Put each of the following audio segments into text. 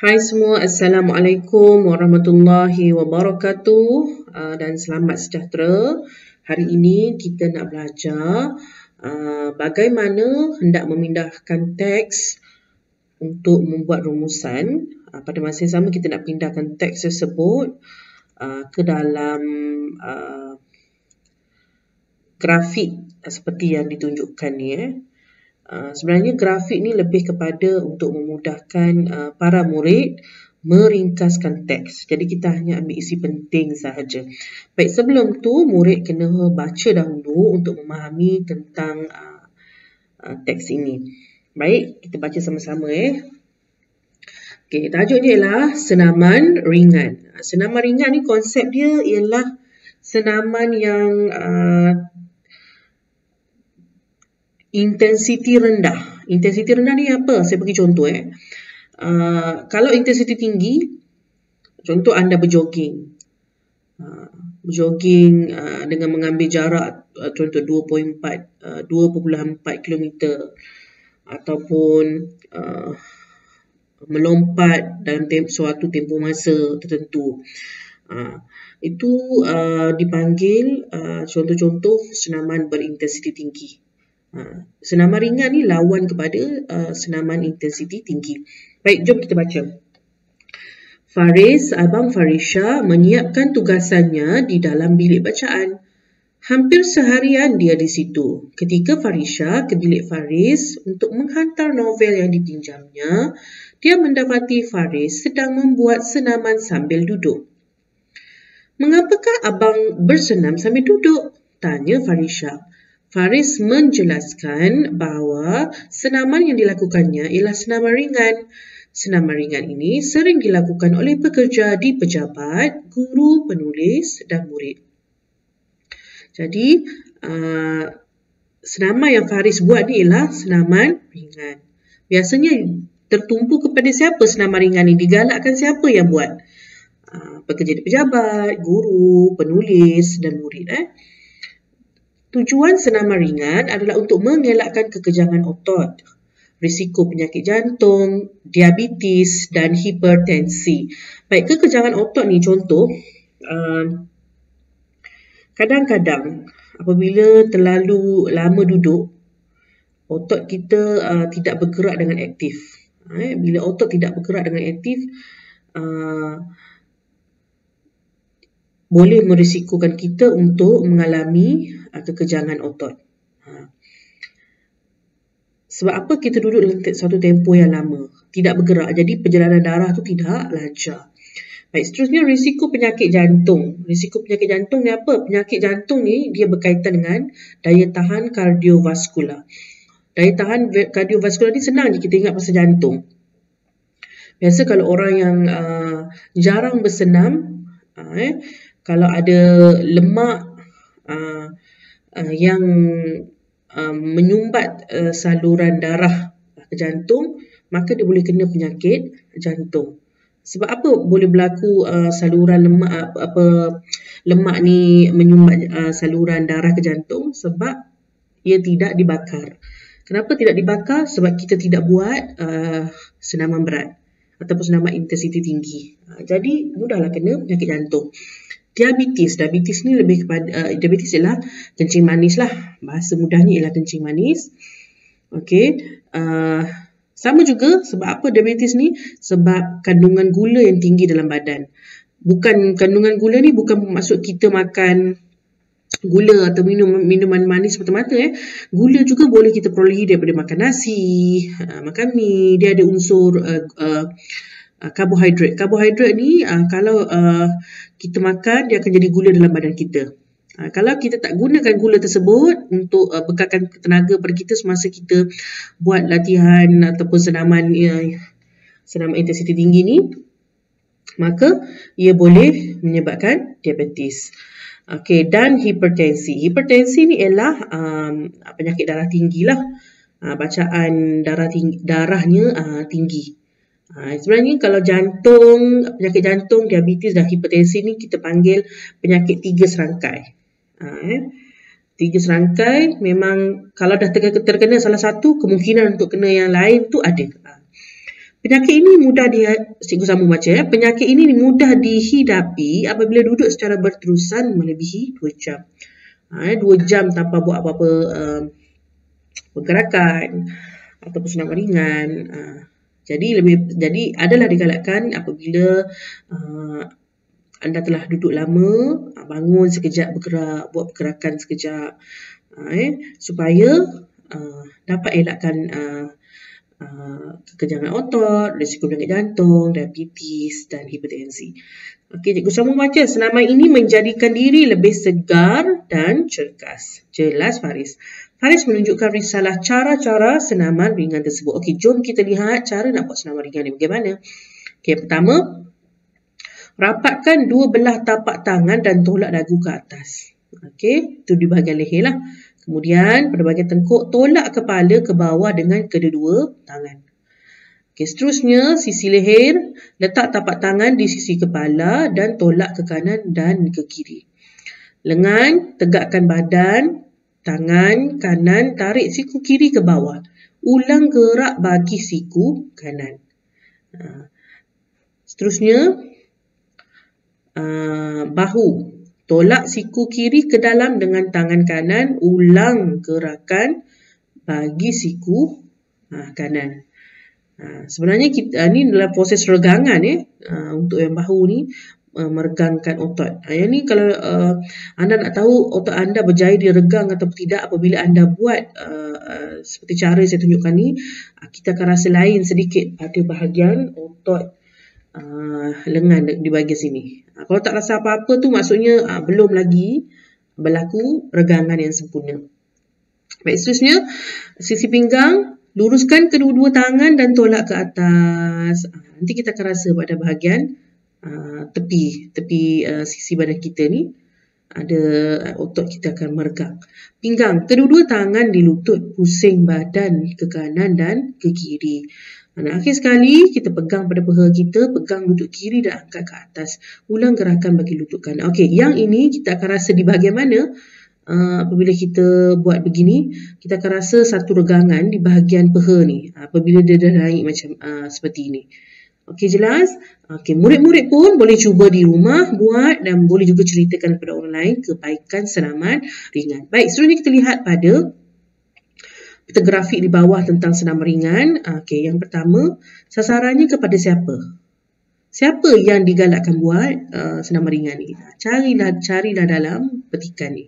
Hai semua, Assalamualaikum warahmatullahi wabarakatuh dan selamat sejahtera. Hari ini kita nak belajar bagaimana hendak memindahkan teks untuk membuat rumusan. Pada masa yang sama kita nak pindahkan teks tersebut ke dalam grafik seperti yang ditunjukkan ni. Sebenarnya grafik ni lebih kepada untuk memudahkan para murid meringkaskan teks. Jadi kita hanya ambil isi penting sahaja. Baik, sebelum tu murid kena baca dahulu untuk memahami tentang teks ini. Baik, kita baca sama-sama Okey, tajuknya ialah senaman ringan. Senaman ringan ni konsep dia ialah senaman yang intensiti rendah. Intensiti rendah ni apa? Saya bagi contoh kalau intensiti tinggi, contoh anda berjoging. Berjoging dengan mengambil jarak contoh 2.4 km ataupun melompat dalam suatu tempoh masa tertentu. Itu dipanggil contoh-contoh senaman berintensiti tinggi. Senaman ringan ni lawan kepada senaman intensiti tinggi. Baik, jom kita baca. Faris, Abang Farisha menyiapkan tugasannya di dalam bilik bacaan. Hampir seharian dia di situ. Ketika Farisha ke bilik Faris untuk menghantar novel yang dipinjamnya, dia mendapati Faris sedang membuat senaman sambil duduk. "Mengapakah abang bersenam sambil duduk?" tanya Farisha. Faris menjelaskan bahawa senaman yang dilakukannya ialah senaman ringan. Senaman ringan ini sering dilakukan oleh pekerja di pejabat, guru, penulis dan murid. Jadi, senaman yang Faris buat ni ialah senaman ringan. Biasanya tertumpu kepada siapa senaman ringan ni? Digalakkan siapa yang buat? Pekerja di pejabat, guru, penulis dan murid. Tujuan senaman ringan adalah untuk mengelakkan kekejangan otot, risiko penyakit jantung, diabetes dan hipertensi. Baik, kekejangan otot ni contoh, kadang-kadang apabila terlalu lama duduk, otot kita tidak bergerak dengan aktif. Bila otot tidak bergerak dengan aktif, boleh merisikokan kita untuk mengalami kekejangan otot. Sebab apa kita duduk dalam satu tempoh yang lama, tidak bergerak, jadi perjalanan darah tu tidak lancar. Baik, seterusnya risiko penyakit jantung. Risiko penyakit jantung ni apa? Penyakit jantung ni dia berkaitan dengan daya tahan kardiovaskular. Daya tahan kardiovaskular ni senang je kita ingat pasal jantung. Biasa kalau orang yang jarang bersenam, kalau ada lemak yang menyumbat saluran darah ke jantung, maka dia boleh kena penyakit jantung. Sebab apa boleh berlaku saluran lemak ni menyumbat saluran darah ke jantung? Sebab ia tidak dibakar. Kenapa tidak dibakar? Sebab kita tidak buat senaman berat ataupun senaman intensiti tinggi. Jadi mudahlah kena penyakit jantung. Diabetes ni lebih kepada diabetes ialah kencing manis lah. Bahasa mudahnya ialah kencing manis. Okey. Sama juga, sebab apa diabetes ni? Sebab kandungan gula yang tinggi dalam badan. Bukan kandungan gula ni bukan maksud kita makan gula atau minuman manis semata-mata. Gula juga boleh kita perolehi daripada makan nasi, makan mi. Dia ada unsur karbohidrat. Karbohidrat ni kalau kita makan, dia akan jadi gula dalam badan kita. Kalau kita tak gunakan gula tersebut untuk bekalkan tenaga pada kita semasa kita buat latihan ataupun senaman intensiti tinggi ni, maka ia boleh menyebabkan diabetes. Okey, dan hipertensi. Hipertensi ni ialah penyakit darah tinggi lah. Bacaan darahnya tinggi. Sebenarnya kalau penyakit jantung, diabetes dan hipertensi ni kita panggil penyakit 3 serangkai. 3 serangkai memang kalau dah terkena salah satu, kemungkinan untuk kena yang lain tu ada. Penyakit ini mudah cikgu sambung baca ya. Penyakit ini mudah dihidapi apabila duduk secara berterusan melebihi 2 jam. 2 jam tanpa buat apa-apa pergerakan ataupun senaman ringan. Jadi adalah digalakkan apabila anda telah duduk lama, bangun sekejap, bergerak, buat pergerakan sekejap, supaya dapat elakkan kekenjangan otot, risiko penyakit jantung, diabetes dan hipertensi. Okey, cikgu sambung baca. Senaman ini menjadikan diri lebih segar dan cergas. Jelas Faris. Faris menunjukkan risalah cara-cara senaman ringan tersebut. Okey, jom kita lihat cara nak buat senaman ringan ni bagaimana. Okey, pertama, rapatkan dua belah tapak tangan dan tolak dagu ke atas. Okey, itu di bahagian leher lah. Kemudian pada bahagian tengkuk, tolak kepala ke bawah dengan kedua-dua tangan. Okey, seterusnya sisi leher, letak tapak tangan di sisi kepala dan tolak ke kanan dan ke kiri. Lengan, tegakkan badan, tangan kanan tarik siku kiri ke bawah. Ulang gerak bagi siku kanan. Seterusnya, bahu. Tolak siku kiri ke dalam dengan tangan kanan. Ulang gerakan bagi siku kanan. Sebenarnya kita ni dalam proses regangan untuk yang bahu ni meregangkan otot. Yang ni kalau anda nak tahu otot anda berjaya diregang atau tidak apabila anda buat seperti cara saya tunjukkan ni, kita akan rasa lain sedikit pada bahagian otot lengan di bahagian sini. Kalau tak rasa apa-apa tu maksudnya belum lagi berlaku regangan yang sempurna. Baik, seterusnya sisi pinggang, luruskan kedua-dua tangan dan tolak ke atas. Nanti kita akan rasa pada bahagian tepi sisi badan kita ni ada otot kita akan meregang. Pinggang, kedua-dua tangan di lutut, pusing badan ke kanan dan ke kiri. Dan akhir sekali, kita pegang pada peha kita, pegang lutut kiri dan angkat ke atas. Ulang gerakan bagi lutut kanan. Okey, yang ini kita akan rasa di bahagian mana? Apabila kita buat begini, kita akan rasa satu regangan di bahagian peha ni. Apabila dia dah naik macam seperti ini. Okey, jelas? Okey, murid-murid pun boleh cuba di rumah buat dan boleh juga ceritakan kepada orang lain kebaikan senaman ringan. Baik, seterusnya kita lihat pada peta grafik di bawah tentang senaman ringan. Okey, yang pertama, sasarannya kepada siapa? Siapa yang digalakkan buat senaman ringan ni? Carilah dalam petikan ni.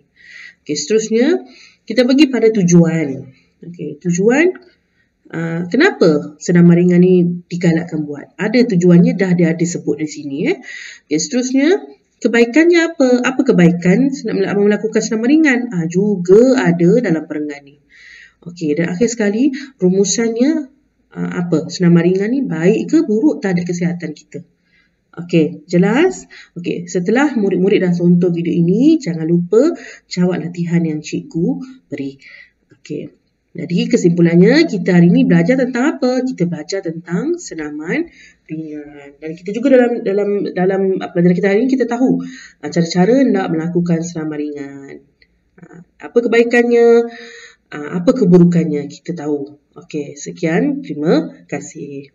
Okey, seterusnya kita pergi pada tujuan. Okey, tujuan kenapa senaman ringan ni digalakkan buat? Ada tujuannya, dah dia ada sebut di sini. Okey, seterusnya kebaikannya apa? Apa kebaikan melakukan senaman ringan? Juga ada dalam perenggan ni. Okey, dan akhir sekali rumusannya apa? Senaman ringan ni baik ke buruk terhadap kesihatan kita? Okey, jelas? Okey, setelah murid-murid dah tonton video ini, jangan lupa jawab latihan yang cikgu beri. Okey. Jadi kesimpulannya kita hari ini belajar tentang apa? Kita belajar tentang senaman ringan. Dan kita juga dalam pelajaran kita hari ini kita tahu cara-cara nak melakukan senaman ringan. Apa kebaikannya? Apa keburukannya kita tahu. Okey, sekian. Terima kasih.